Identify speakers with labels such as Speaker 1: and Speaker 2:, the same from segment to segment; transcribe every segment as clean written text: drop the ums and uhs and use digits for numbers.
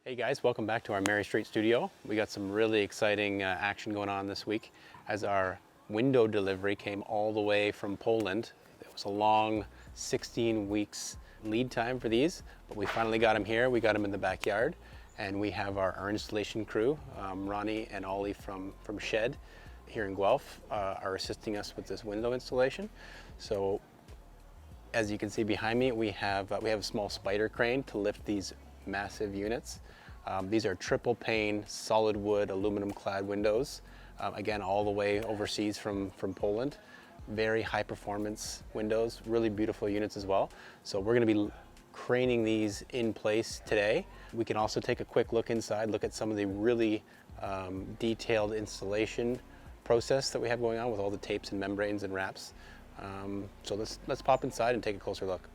Speaker 1: Hey guys, welcome back to our Mary Street studio. We got some really exciting action going on this week as our window delivery came all the way from Poland. It was a long 16 weeks lead time for these, but we finally got them here. We got them in the backyard, and we have our installation crew, Ronnie and Ollie from Shed here in Guelph, are assisting us with this window installation. So as you can see behind me, we have a small spider crane to lift these massive units. These are triple pane, solid wood, aluminum clad windows. Again, all the way overseas from Poland. Very high performance windows, really beautiful units as well. So we're gonna be craning these in place today. We can also take a quick look inside, look at some of the really detailed installation process that we have going on with all the tapes and membranes and wraps. So let's pop inside and take a closer look.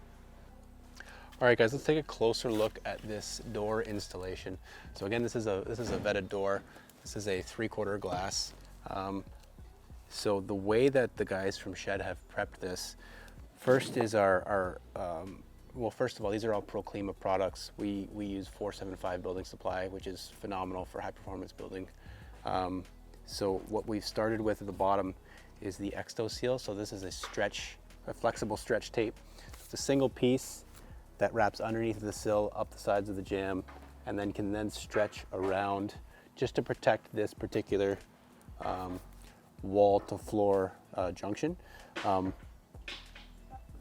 Speaker 1: All right, guys, let's take a closer look at this door installation. So again, this is a vetted door. This is a 3/4 glass. So the way that the guys from Shed have prepped this, first is well, first of all, these are all ProClima products. We use 475 building supply, which is phenomenal for high performance building. So what we've started with at the bottom is the ExtoSeal. So this is a flexible stretch tape. It's a single piece that wraps underneath the sill, up the sides of the jamb, and then can stretch around just to protect this particular wall to floor junction.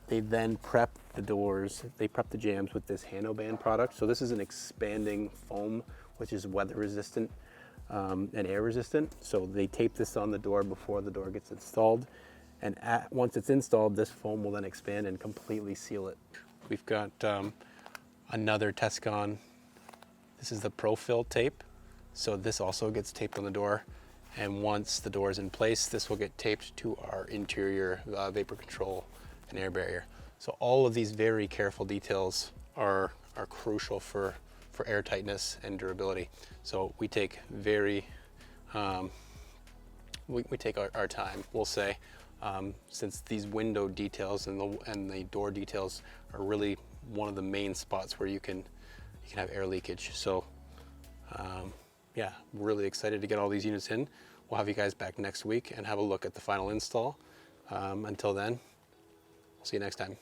Speaker 1: They then prep the doors, they prep the jambs with this Hanoband product. So this is an expanding foam, which is weather resistant and air resistant. So they tape this on the door before the door gets installed. And once it's installed, this foam will then expand and completely seal it. We've got another Tescon. This is the ProFill tape. So this also gets taped on the door. And once the door is in place, this will get taped to our interior vapor control and air barrier. So all of these very careful details are crucial for air tightness and durability. So we take we take our time, we'll say, since these window details and the door details are really one of the main spots where you can have air leakage. So yeah, really excited to get all these units in. We'll have you guys back next week and have a look at the final install. Until then, we'll see you next time.